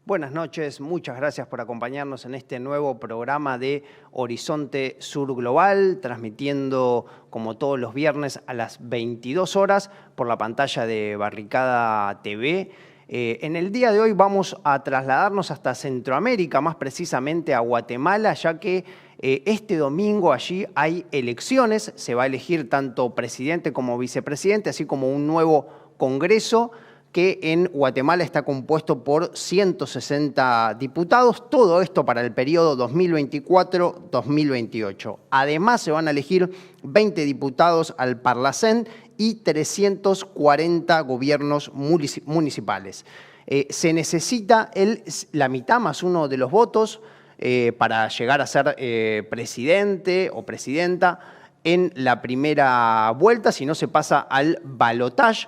Buenas noches, muchas gracias por acompañarnos en este nuevo programa de Horizonte Sur Global, transmitiendo como todos los viernes a las 22 horas por la pantalla de Barricada TV. En el día de hoy vamos a trasladarnos hasta Centroamérica, más precisamente a Guatemala, ya que este domingo allí hay elecciones, se va a elegir tanto presidente como vicepresidente, así como un nuevo Congreso, que en Guatemala está compuesto por 160 diputados, todo esto para el periodo 2024-2028. Además, se van a elegir 20 diputados al Parlacén y 340 gobiernos municipales. Se necesita la mitad más uno de los votos para llegar a ser presidente o presidenta en la primera vuelta, si no se pasa al balotaje.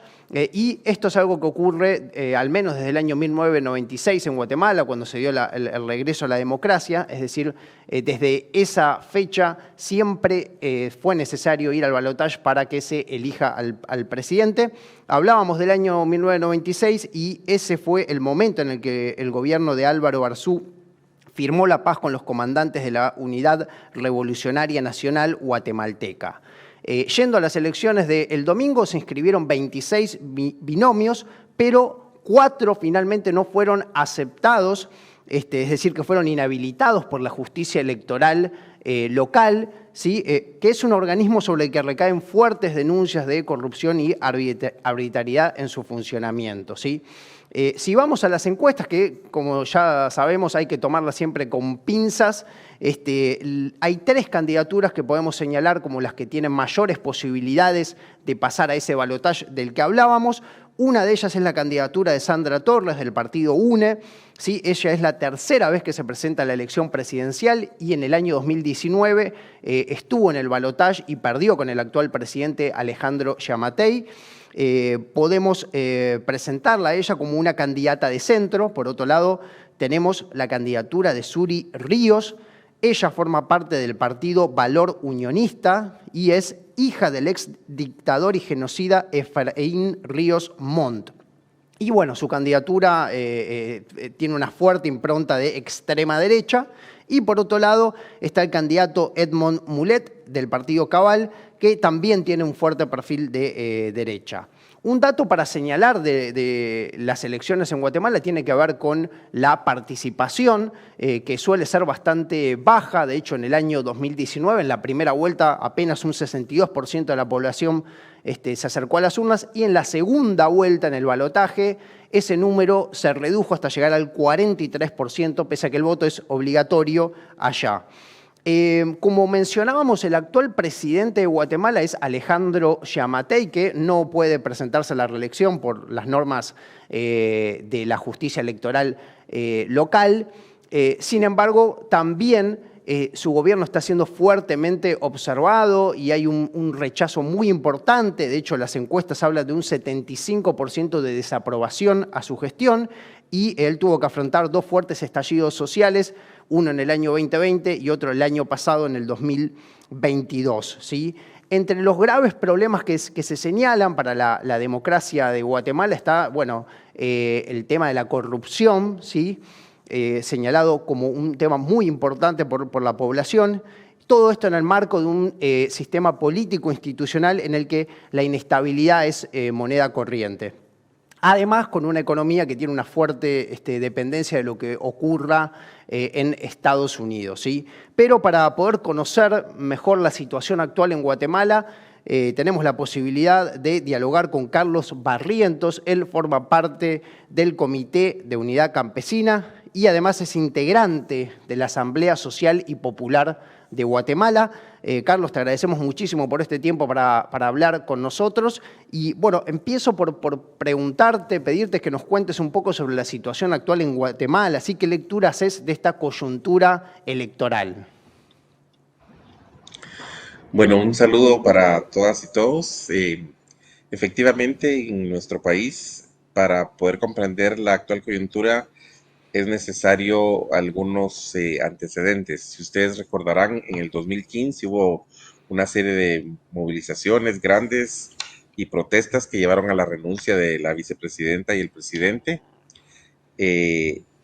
Y esto es algo que ocurre al menos desde el año 1996 en Guatemala, cuando se dio el regreso a la democracia, es decir, desde esa fecha siempre fue necesario ir al balotaje para que se elija al presidente. Hablábamos del año 1996 y ese fue el momento en el que el gobierno de Álvaro Barzú firmó la paz con los comandantes de la Unidad Revolucionaria Nacional Guatemalteca. Yendo a las elecciones del domingo, se inscribieron 26 binomios, pero 4 finalmente no fueron aceptados, es decir, que fueron inhabilitados por la justicia electoral local, ¿sí? Que es un organismo sobre el que recaen fuertes denuncias de corrupción y arbitrariedad en su funcionamiento, ¿sí? Si vamos a las encuestas, que como ya sabemos hay que tomarlas siempre con pinzas, hay 3 candidaturas que podemos señalar como las que tienen mayores posibilidades de pasar a ese balotaje del que hablábamos. Una de ellas es la candidatura de Sandra Torres del partido UNE. ¿Sí? Ella es la tercera vez que se presenta a la elección presidencial y en el año 2019 estuvo en el balotaje y perdió con el actual presidente Alejandro Giammattei. Podemos presentarla a ella como una candidata de centro. Por otro lado, tenemos la candidatura de Suri Ríos. Ella forma parte del partido Valor Unionista y es hija del ex dictador y genocida Efraín Ríos Montt. Y bueno, su candidatura tiene una fuerte impronta de extrema derecha. Y por otro lado está el candidato Edmond Mulet del partido Cabal, que también tiene un fuerte perfil de derecha. Un dato para señalar de las elecciones en Guatemala tiene que ver con la participación, que suele ser bastante baja. De hecho, en el año 2019, en la primera vuelta, apenas un 62% de la población se acercó a las urnas, y en la segunda vuelta, en el balotaje, ese número se redujo hasta llegar al 43%, pese a que el voto es obligatorio allá. Como mencionábamos, el actual presidente de Guatemala es Alejandro Giammattei, que no puede presentarse a la reelección por las normas de la justicia electoral local. Sin embargo, también su gobierno está siendo fuertemente observado y hay un rechazo muy importante. De hecho, las encuestas hablan de un 75% de desaprobación a su gestión, y él tuvo que afrontar 2 fuertes estallidos sociales, uno en el año 2020 y otro el año pasado, en el 2022. ¿Sí? Entre los graves problemas que se señalan para la democracia de Guatemala está, bueno, el tema de la corrupción, ¿sí? Señalado como un tema muy importante por la población. Todo esto en el marco de un sistema político institucional en el que la inestabilidad es moneda corriente. Además, con una economía que tiene una fuerte dependencia de lo que ocurra en Estados Unidos, ¿sí? Pero para poder conocer mejor la situación actual en Guatemala, tenemos la posibilidad de dialogar con Carlos Barrientos. Él forma parte del Comité de Unidad Campesina y además es integrante de la Asamblea Social y Popular de Guatemala. Carlos, te agradecemos muchísimo por este tiempo para hablar con nosotros. Y bueno, empiezo por preguntarte, pedirte que nos cuentes un poco sobre la situación actual en Guatemala. Así, ¿qué lectura haces de esta coyuntura electoral? Bueno, un saludo para todas y todos. Efectivamente, en nuestro país, para poder comprender la actual coyuntura, es necesario algunos antecedentes. Si ustedes recordarán, en el 2015 hubo una serie de movilizaciones grandes y protestas que llevaron a la renuncia de la vicepresidenta y el presidente.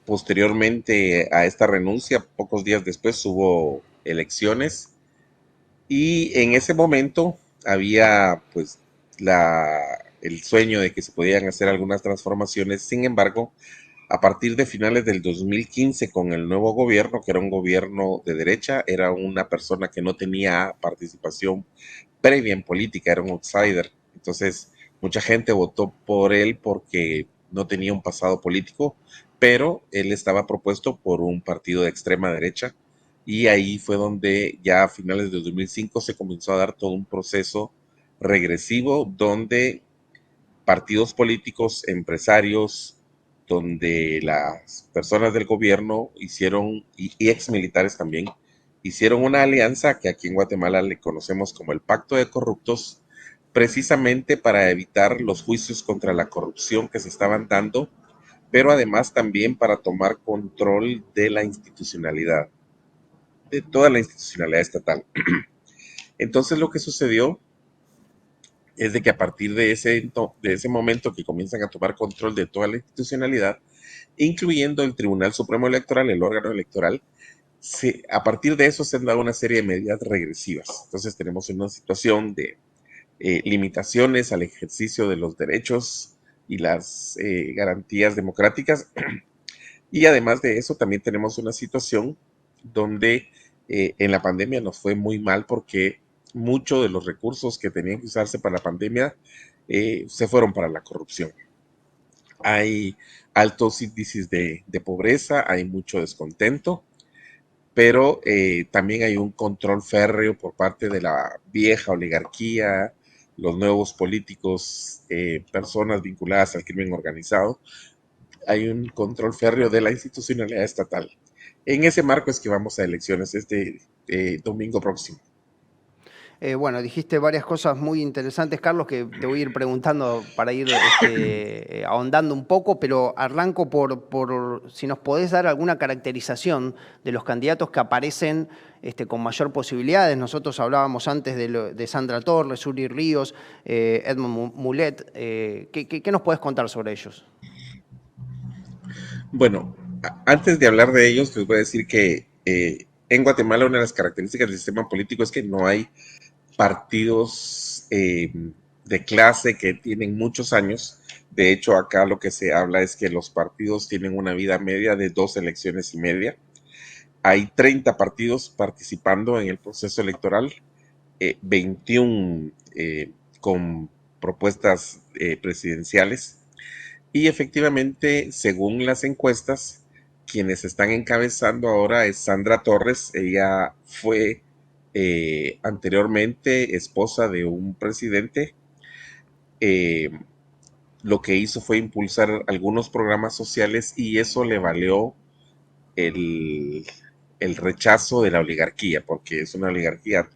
Posteriormente a esta renuncia, pocos días después hubo elecciones y en ese momento había pues el sueño de que se podían hacer algunas transformaciones. Sin embargo, a partir de finales del 2015, con el nuevo gobierno, que era un gobierno de derecha, era una persona que no tenía participación previa en política, era un outsider. Entonces, mucha gente votó por él porque no tenía un pasado político, pero él estaba propuesto por un partido de extrema derecha y ahí fue donde ya a finales de 2005 se comenzó a dar todo un proceso regresivo donde partidos políticos, empresarios, donde las personas del gobierno hicieron, y ex militares también, hicieron una alianza que aquí en Guatemala le conocemos como el Pacto de Corruptos, precisamente para evitar los juicios contra la corrupción que se estaban dando, pero además también para tomar control de la institucionalidad, de toda la institucionalidad estatal. Entonces lo que sucedió es de que a partir de ese momento que comienzan a tomar control de toda la institucionalidad, incluyendo el Tribunal Supremo Electoral, el órgano electoral, a partir de eso se han dado una serie de medidas regresivas. Entonces tenemos una situación de limitaciones al ejercicio de los derechos y las garantías democráticas. Y además de eso, también tenemos una situación donde en la pandemia nos fue muy mal porque muchos de los recursos que tenían que usarse para la pandemia se fueron para la corrupción. Hay altos índices de pobreza, hay mucho descontento, pero también hay un control férreo por parte de la vieja oligarquía, los nuevos políticos, personas vinculadas al crimen organizado. Hay un control férreo de la institucionalidad estatal. En ese marco es que vamos a elecciones este domingo próximo. Bueno, dijiste varias cosas muy interesantes, Carlos, que te voy a ir preguntando para ir ahondando un poco, pero arranco por si nos podés dar alguna caracterización de los candidatos que aparecen con mayor posibilidades. Nosotros hablábamos antes de Sandra Torres, Uri Ríos, Edmond Mulet. ¿Qué nos puedes contar sobre ellos? Bueno, antes de hablar de ellos, les voy a decir que en Guatemala una de las características del sistema político es que no hay partidos de clase que tienen muchos años. De hecho, acá lo que se habla es que los partidos tienen una vida media de 2 elecciones y media. Hay 30 partidos participando en el proceso electoral, 21 con propuestas presidenciales. Y efectivamente, según las encuestas, quienes están encabezando ahora es Sandra Torres. Ella fue anteriormente esposa de un presidente. Eh, lo que hizo fue impulsar algunos programas sociales y eso le valió el, el rechazo de la oligarquía, porque es una oligarquía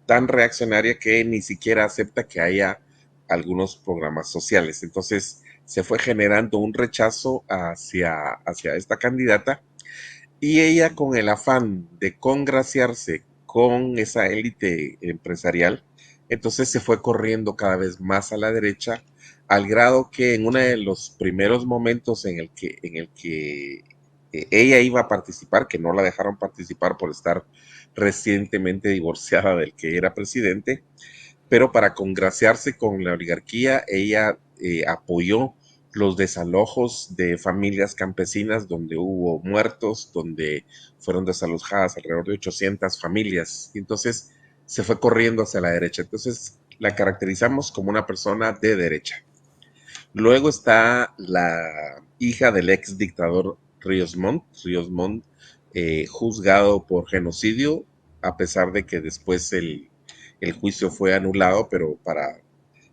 tan reaccionaria que ni siquiera acepta que haya algunos programas sociales. Entonces se fue generando un rechazo hacia esta candidata y ella, con el afán de congraciarse con esa élite empresarial, entonces se fue corriendo cada vez más a la derecha, al grado que en uno de los primeros momentos en el que ella iba a participar, que no la dejaron participar por estar recientemente divorciada del que era presidente, pero para congraciarse con la oligarquía, ella apoyó los desalojos de familias campesinas donde hubo muertos, donde fueron desalojadas alrededor de 800 familias. Y entonces se fue corriendo hacia la derecha. Entonces la caracterizamos como una persona de derecha. Luego está la hija del ex dictador Ríos Montt. Ríos Montt, juzgado por genocidio, a pesar de que después el juicio fue anulado, pero para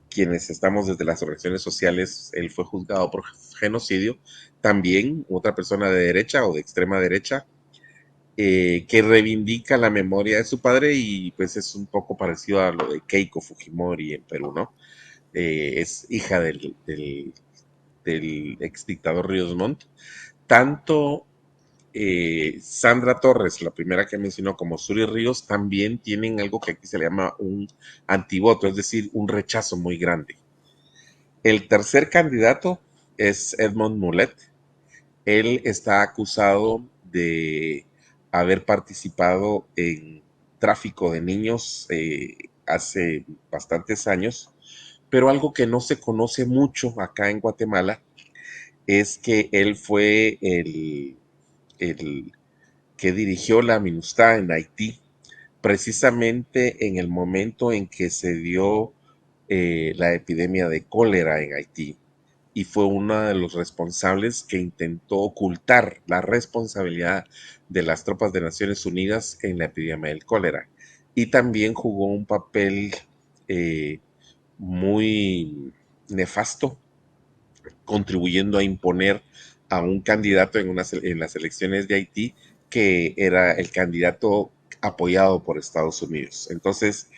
quienes estamos desde las organizaciones sociales, él fue juzgado por genocidio. También otra persona de derecha o de extrema derecha, que reivindica la memoria de su padre y pues es un poco parecido a lo de Keiko Fujimori en Perú, ¿no? Es hija del ex dictador Ríos Montt. Tanto Sandra Torres, la primera que mencionó, como Suri Ríos, también tienen algo que aquí se le llama un antivoto, es decir, un rechazo muy grande. El tercer candidato es Edmond Mulet. Él está acusado de haber participado en tráfico de niños hace bastantes años, pero algo que no se conoce mucho acá en Guatemala es que él fue el que dirigió la MINUSTAH en Haití, precisamente en el momento en que se dio la epidemia de cólera en Haití, y fue uno de los responsables que intentó ocultar la responsabilidad de las tropas de Naciones Unidas en la epidemia del cólera. Y también jugó un papel eh, muy nefasto, contribuyendo a imponer a un candidato en las elecciones de Haití, que era el candidato apoyado por Estados Unidos. Entonces,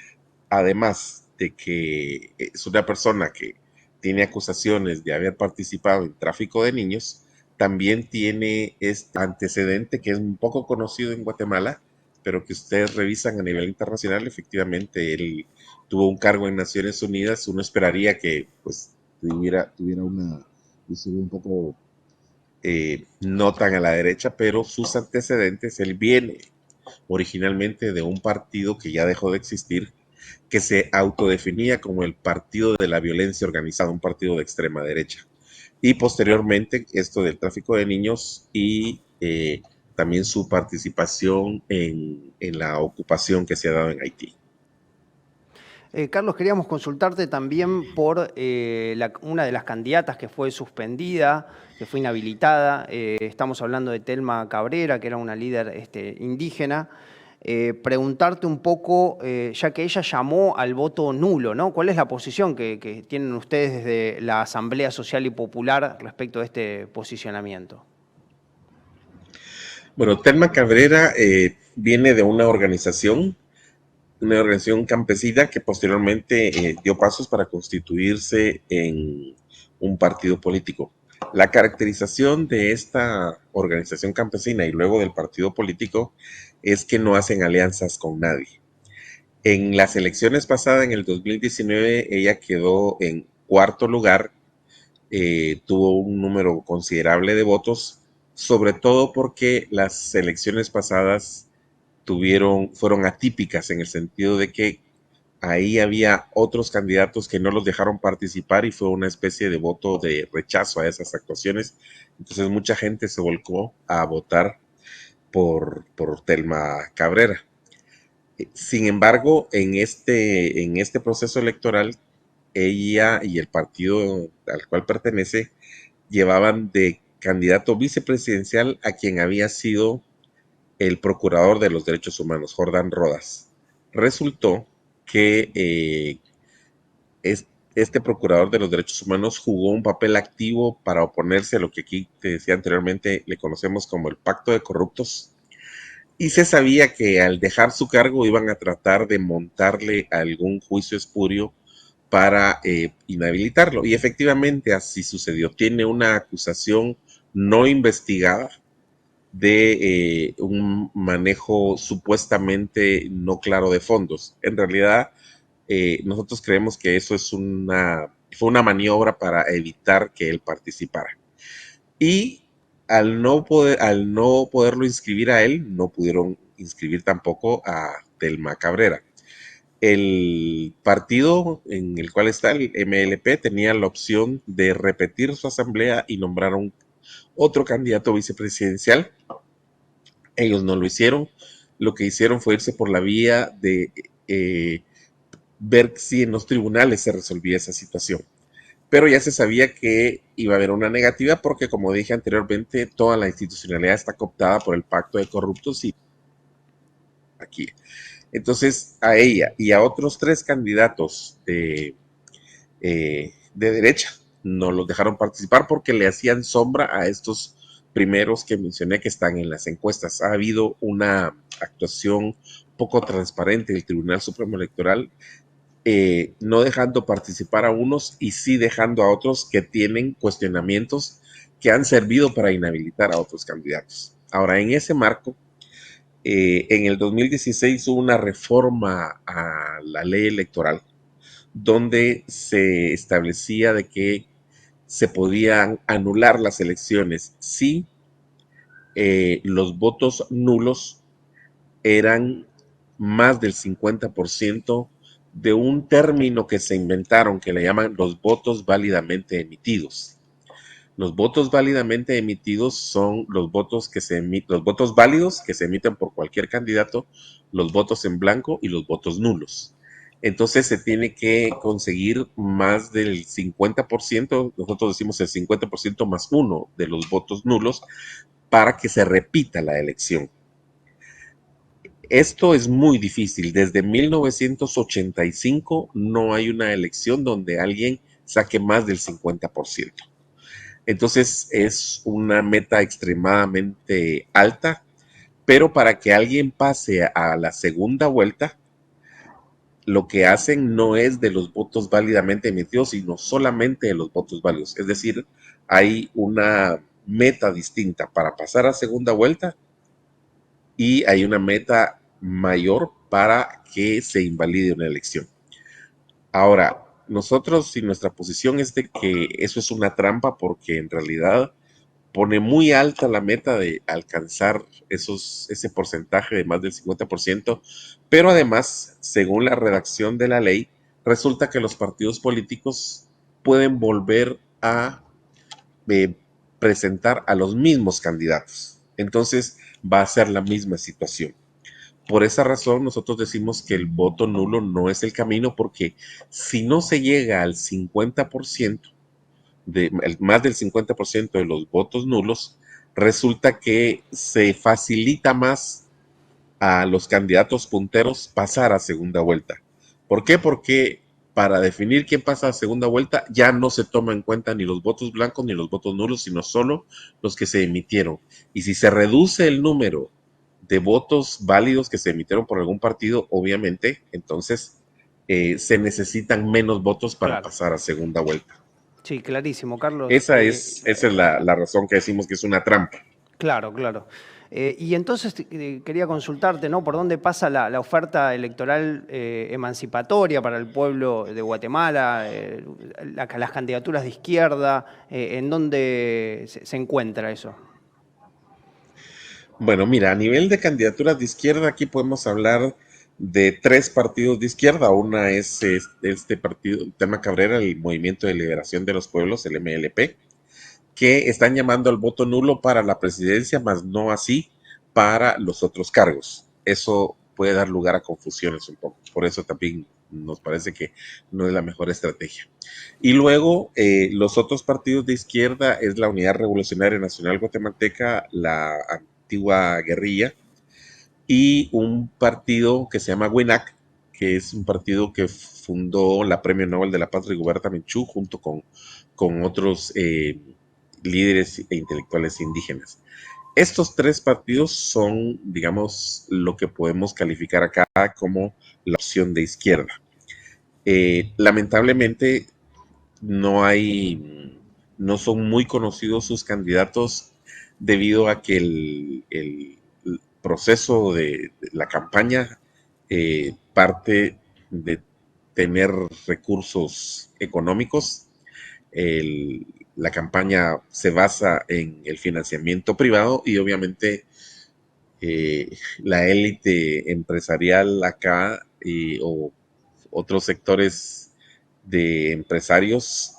además de que es una persona que tiene acusaciones de haber participado en tráfico de niños, también tiene este antecedente que es un poco conocido en Guatemala, pero que ustedes revisan a nivel internacional. Efectivamente, él tuvo un cargo en Naciones Unidas. Uno esperaría que pues tuviera una visión un poco no tan a la derecha, pero sus antecedentes, él viene originalmente de un partido que ya dejó de existir, que se autodefinía como el Partido de la Violencia Organizada, un partido de extrema derecha. Y posteriormente esto del tráfico de niños y también su participación en la ocupación que se ha dado en Haití. Carlos, queríamos consultarte también por una de las candidatas que fue suspendida, que fue inhabilitada. Estamos hablando de Telma Cabrera, que era una líder indígena. Preguntarte un poco, ya que ella llamó al voto nulo, ¿no? ¿Cuál es la posición que tienen ustedes desde la Asamblea Social y Popular respecto a este posicionamiento? Bueno, Telma Cabrera viene de una organización campesina que posteriormente dio pasos para constituirse en un partido político. La caracterización de esta organización campesina y luego del partido político es que no hacen alianzas con nadie. En las elecciones pasadas, en el 2019, ella quedó en cuarto lugar, tuvo un número considerable de votos, sobre todo porque las elecciones pasadas fueron atípicas en el sentido de que ahí había otros candidatos que no los dejaron participar y fue una especie de voto de rechazo a esas actuaciones. Entonces mucha gente se volcó a votar por Telma Cabrera. Sin embargo, en este proceso electoral, ella y el partido al cual pertenece llevaban de candidato vicepresidencial a quien había sido el procurador de los derechos humanos, Jordán Rodas. Resultó que este procurador de los derechos humanos jugó un papel activo para oponerse a lo que aquí te decía anteriormente, le conocemos como el pacto de corruptos, y se sabía que al dejar su cargo iban a tratar de montarle algún juicio espurio para inhabilitarlo. Y efectivamente así sucedió. Tiene una acusación no investigada de un manejo supuestamente no claro de fondos. En realidad, nosotros creemos que eso fue una maniobra para evitar que él participara. Y al no poderlo inscribir a él, no pudieron inscribir tampoco a Telma Cabrera. El partido en el cual está el MLP tenía la opción de repetir su asamblea y nombrar a otro candidato vicepresidencial. Ellos no lo hicieron. Lo que hicieron fue irse por la vía de ver si en los tribunales se resolvía esa situación. Pero ya se sabía que iba a haber una negativa porque, como dije anteriormente, toda la institucionalidad está cooptada por el pacto de corruptos y aquí. Entonces, a ella y a otros tres candidatos de derecha no los dejaron participar porque le hacían sombra a estos primeros que mencioné que están en las encuestas. Ha habido una actuación poco transparente del Tribunal Supremo Electoral, no dejando participar a unos y sí dejando a otros que tienen cuestionamientos que han servido para inhabilitar a otros candidatos. Ahora, en ese marco, en el 2016 hubo una reforma a la ley electoral donde se establecía de que se podían anular las elecciones si los votos nulos eran más del 50% de un término que se inventaron que le llaman los votos válidamente emitidos. Los votos válidamente emitidos son los votos los votos válidos que se emiten por cualquier candidato, los votos en blanco y los votos nulos. Entonces se tiene que conseguir más del 50%, nosotros decimos el 50% más uno de los votos nulos para que se repita la elección. Esto es muy difícil. Desde 1985 no hay una elección donde alguien saque más del 50%. Entonces es una meta extremadamente alta, pero para que alguien pase a la segunda vuelta, lo que hacen no es de los votos válidamente emitidos, sino solamente de los votos válidos. Es decir, hay una meta distinta para pasar a segunda vuelta y hay una meta mayor para que se invalide una elección. Ahora, nosotros y nuestra posición es de que eso es una trampa porque en realidad pone muy alta la meta de alcanzar ese porcentaje de más del 50%, pero además, según la redacción de la ley, resulta que los partidos políticos pueden volver a eh, presentar a los mismos candidatos. Entonces va a ser la misma situación. Por esa razón, nosotros decimos que el voto nulo no es el camino porque si no se llega al 50%, más del 50% de los votos nulos, resulta que se facilita más a los candidatos punteros pasar a segunda vuelta. ¿Por qué? Porque para definir quién pasa a segunda vuelta ya no se toma en cuenta ni los votos blancos ni los votos nulos, sino solo los que se emitieron. Y si se reduce el número de votos válidos que se emitieron por algún partido, obviamente, entonces se necesitan menos votos para Claro. pasar a segunda vuelta. Sí, clarísimo, Carlos. Esa es la razón que decimos que es una trampa. Claro, claro. Y entonces quería consultarte, ¿no? ¿Por dónde pasa la oferta electoral emancipatoria para el pueblo de Guatemala? Las candidaturas de izquierda, ¿en dónde se encuentra eso? Bueno, mira, a nivel de candidaturas de izquierda, aquí podemos hablar de tres partidos de izquierda. Una es este partido, Tema Cabrera, el Movimiento de Liberación de los Pueblos, el MLP, que están llamando al voto nulo para la presidencia, más no así para los otros cargos. Eso puede dar lugar a confusiones un poco. Por eso también nos parece que no es la mejor estrategia. Y luego, los otros partidos de izquierda es la Unidad Revolucionaria Nacional Guatemalteca, la antigua guerrilla, y un partido que se llama WINAC, que es un partido que fundó la Premio Nobel de la Paz Rigoberta Menchú junto con otros líderes e intelectuales indígenas. Estos tres partidos son, digamos, lo que podemos calificar acá como la opción de izquierda. Lamentablemente no son muy conocidos sus candidatos debido a que el proceso de la campaña parte de tener recursos económicos. La campaña se basa en el financiamiento privado y obviamente la élite empresarial acá o otros sectores de empresarios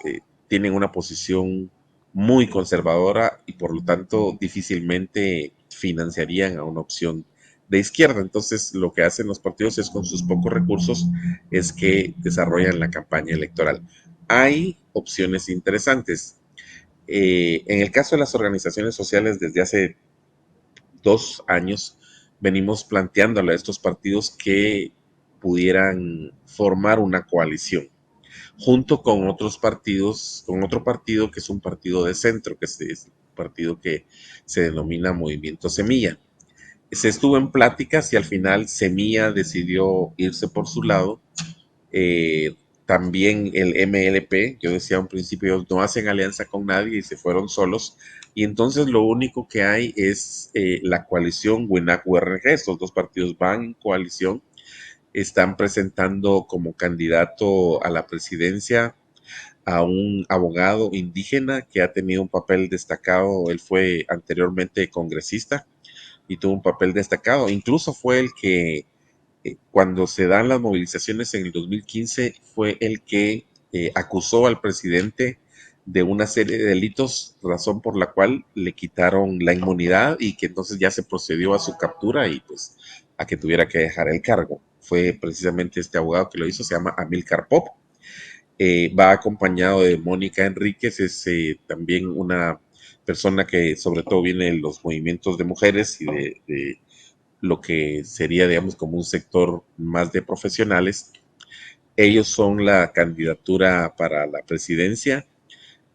tienen una posición muy conservadora y por lo tanto difícilmente financiarían a una opción de izquierda. Entonces lo que hacen los partidos es con sus pocos recursos es que desarrollan la campaña electoral. Hay opciones interesantes. En el caso de las organizaciones sociales, desde hace 2 años venimos planteándole a estos partidos que pudieran formar una coalición junto con otros partidos, con otro partido que es un partido de centro, que es un partido que se denomina Movimiento Semilla. Se estuvo en pláticas y al final Semilla decidió irse por su lado. También el MLP, yo decía a un principio, ellos no hacen alianza con nadie y se fueron solos. Y entonces lo único que hay es la coalición WINAC-URNG. Estos dos partidos van en coalición, están presentando como candidato a la presidencia a un abogado indígena que ha tenido un papel destacado. Él fue anteriormente congresista y tuvo un papel destacado. Incluso fue el que, cuando se dan las movilizaciones en el 2015, fue el que acusó al presidente de una serie de delitos, razón por la cual le quitaron la inmunidad y que entonces ya se procedió a su captura y pues a que tuviera que dejar el cargo. Fue precisamente este abogado que lo hizo, se llama Amílcar Pop. Va acompañado de Mónica Enríquez, es también una persona que sobre todo viene de los movimientos de mujeres y de lo que sería, digamos, como un sector más de profesionales. Ellos son la candidatura para la presidencia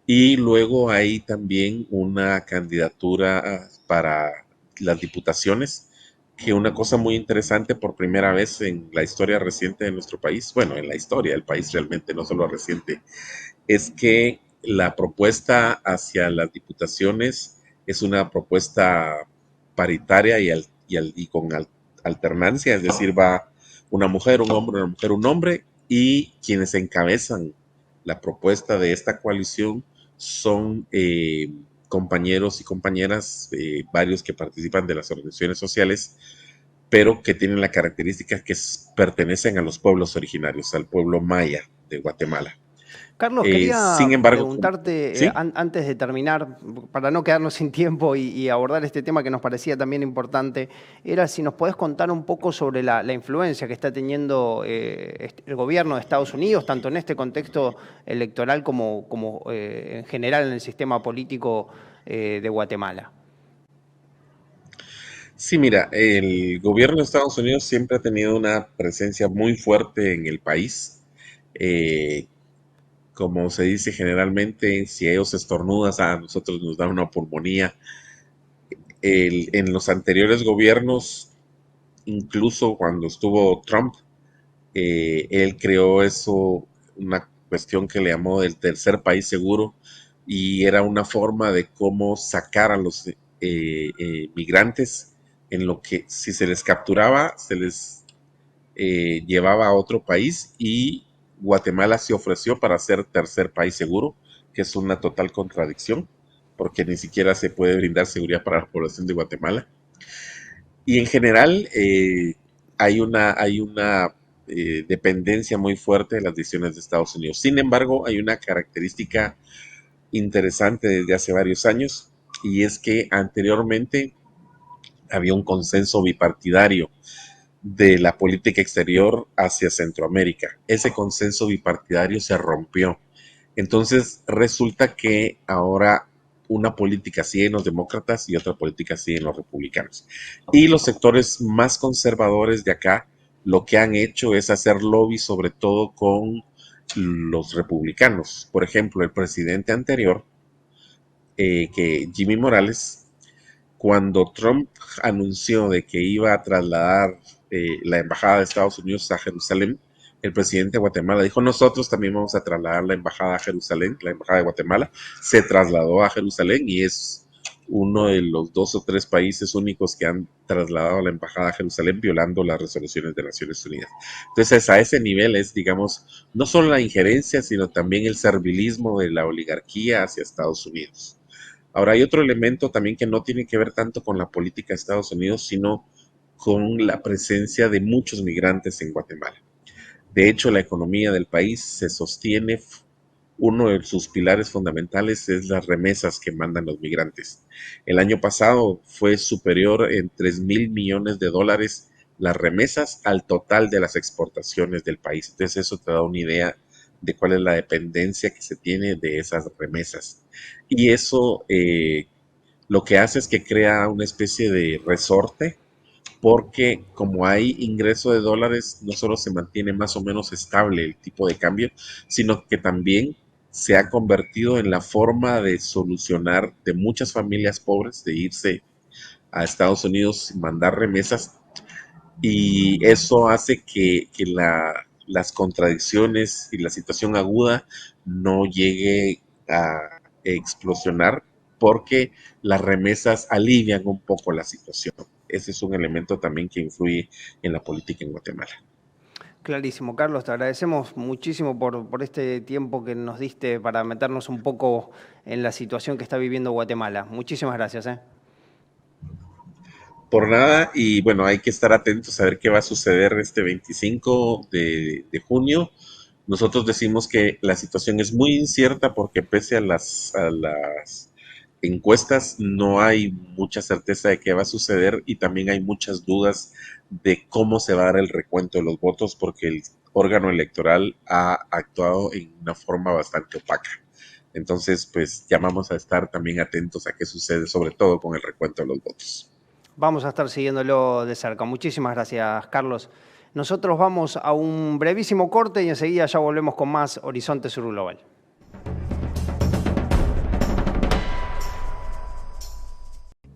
y luego hay también una candidatura para las diputaciones, que una cosa muy interesante por primera vez en la historia reciente de nuestro país, bueno, en la historia del país realmente, no solo reciente, es que la propuesta hacia las diputaciones es una propuesta paritaria y con alternancia, es decir, va una mujer, un hombre, una mujer, un hombre, y quienes encabezan la propuesta de esta coalición son compañeros y compañeras, varios que participan de las organizaciones sociales, pero que tienen la característica que pertenecen a los pueblos originarios, al pueblo maya de Guatemala. Carlos, Sin quería embargo, preguntarte, sí, antes de terminar, para no quedarnos sin tiempo y abordar este tema que nos parecía también importante, era si nos podés contar un poco sobre la influencia que está teniendo el gobierno de Estados Unidos, tanto en este contexto electoral como en general en el sistema político de Guatemala. sí, mira, el gobierno de Estados Unidos siempre ha tenido una presencia muy fuerte en el país. Eh, Como se dice generalmente, si ellos estornudan, a nosotros nos da una pulmonía. En los anteriores gobiernos, incluso cuando estuvo Trump, él creó eso, una cuestión que le llamó el tercer país seguro, y era una forma de cómo sacar a los migrantes, en lo que si se les capturaba, se les llevaba a otro país, y Guatemala se ofreció para ser tercer país seguro, que es una total contradicción, porque ni siquiera se puede brindar seguridad para la población de Guatemala. Y en general hay una dependencia muy fuerte de las decisiones de Estados Unidos. Sin embargo, hay una característica interesante desde hace varios años, y es que anteriormente había un consenso bipartidario de la política exterior hacia Centroamérica. Ese consenso bipartidario se rompió. Entonces resulta que ahora una política sigue en los demócratas y otra política sigue en los republicanos. Y los sectores más conservadores de acá lo que han hecho es hacer lobby sobre todo con los republicanos. Por ejemplo, el presidente anterior, que Jimmy Morales, cuando Trump anunció de que iba a trasladar la embajada de Estados Unidos a Jerusalén, el presidente de Guatemala dijo: nosotros también vamos a trasladar la embajada a Jerusalén. La embajada de Guatemala se trasladó a Jerusalén y es uno de los 2 o 3 países únicos que han trasladado la embajada a Jerusalén violando las resoluciones de Naciones Unidas. Entonces, a ese nivel es, digamos, no solo la injerencia, sino también el servilismo de la oligarquía hacia Estados Unidos. Ahora, hay otro elemento también que no tiene que ver tanto con la política de Estados Unidos, sino con la presencia de muchos migrantes en Guatemala. De hecho, la economía del país se sostiene, uno de sus pilares fundamentales es las remesas que mandan los migrantes. El año pasado fue superior en 3.000 millones de dólares las remesas al total de las exportaciones del país. Entonces eso te da una idea de cuál es la dependencia que se tiene de esas remesas. Y eso lo que hace es que crea una especie de resorte, porque como hay ingreso de dólares, no solo se mantiene más o menos estable el tipo de cambio, sino que también se ha convertido en la forma de solucionar de muchas familias pobres de irse a Estados Unidos y mandar remesas, y eso hace que las contradicciones y la situación aguda no llegue a explosionar, porque las remesas alivian un poco la situación. Ese es un elemento también que influye en la política en Guatemala. Clarísimo, Carlos, te agradecemos muchísimo por este tiempo que nos diste para meternos un poco en la situación que está viviendo Guatemala. Muchísimas gracias. Por nada, y bueno, hay que estar atentos a ver qué va a suceder este 25 de junio. Nosotros decimos que la situación es muy incierta porque pese a las encuestas no hay mucha certeza de qué va a suceder y también hay muchas dudas de cómo se va a dar el recuento de los votos porque el órgano electoral ha actuado en una forma bastante opaca. Entonces, pues llamamos a estar también atentos a qué sucede, sobre todo con el recuento de los votos. Vamos a estar siguiéndolo de cerca. Muchísimas gracias, Carlos. Nosotros vamos a un brevísimo corte y enseguida ya volvemos con más Horizonte Sur Global.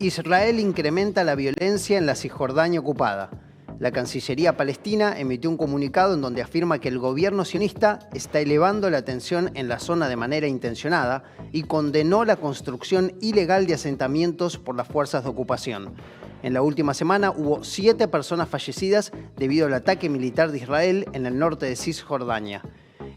Israel incrementa la violencia en la Cisjordania ocupada. La Cancillería palestina emitió un comunicado en donde afirma que el gobierno sionista está elevando la tensión en la zona de manera intencionada y condenó la construcción ilegal de asentamientos por las fuerzas de ocupación. En la última semana hubo 7 personas fallecidas debido al ataque militar de Israel en el norte de Cisjordania.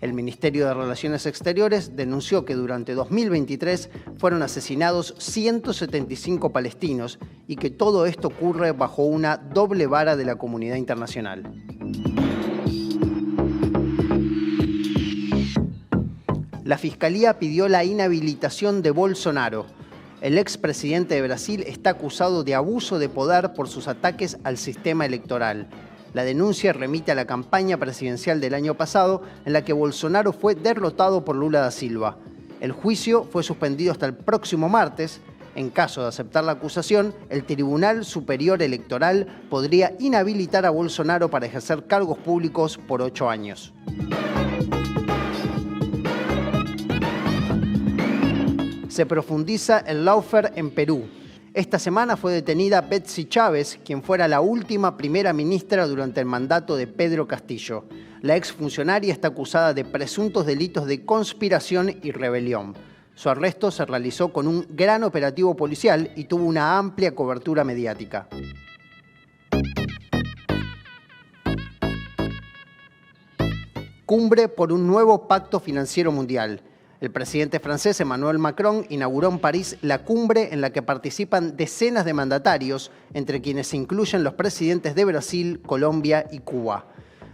El Ministerio de Relaciones Exteriores denunció que durante 2023 fueron asesinados 175 palestinos y que todo esto ocurre bajo una doble vara de la comunidad internacional. La Fiscalía pidió la inhabilitación de Bolsonaro. El expresidente de Brasil está acusado de abuso de poder por sus ataques al sistema electoral. La denuncia remite a la campaña presidencial del año pasado, en la que Bolsonaro fue derrotado por Lula da Silva. El juicio fue suspendido hasta el próximo martes. En caso de aceptar la acusación, el Tribunal Superior Electoral podría inhabilitar a Bolsonaro para ejercer cargos públicos por 8 años. Se profundiza el lawfare en Perú. Esta semana fue detenida Betsy Chávez, quien fuera la última primera ministra durante el mandato de Pedro Castillo. La exfuncionaria está acusada de presuntos delitos de conspiración y rebelión. Su arresto se realizó con un gran operativo policial y tuvo una amplia cobertura mediática. Cumbre por un nuevo pacto financiero mundial. El presidente francés Emmanuel Macron inauguró en París la cumbre en la que participan decenas de mandatarios, entre quienes se incluyen los presidentes de Brasil, Colombia y Cuba.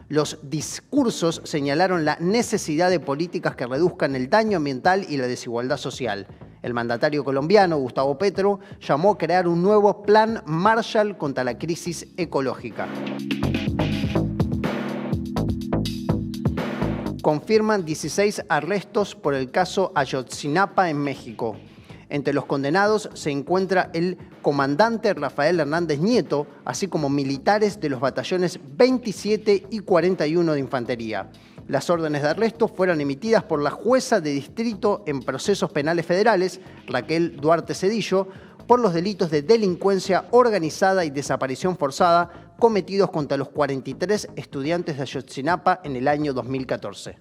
Los discursos señalaron la necesidad de políticas que reduzcan el daño ambiental y la desigualdad social. El mandatario colombiano, Gustavo Petro, llamó a crear un nuevo plan Marshall contra la crisis ecológica. Confirman 16 arrestos por el caso Ayotzinapa en México. Entre los condenados se encuentra el comandante Rafael Hernández Nieto, así como militares de los batallones 27 y 41 de Infantería. Las órdenes de arresto fueron emitidas por la jueza de distrito en procesos penales federales, Raquel Duarte Cedillo, por los delitos de delincuencia organizada y desaparición forzada cometidos contra los 43 estudiantes de Ayotzinapa en el año 2014.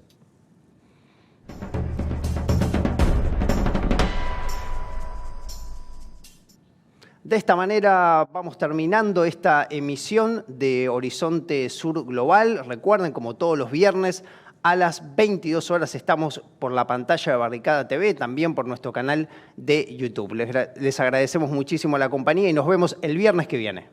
De esta manera vamos terminando esta emisión de Horizonte Sur Global. Recuerden, como todos los viernes, a las 22 horas estamos por la pantalla de Barricada TV, también por nuestro canal de YouTube. Les agradecemos muchísimo la compañía y nos vemos el viernes que viene.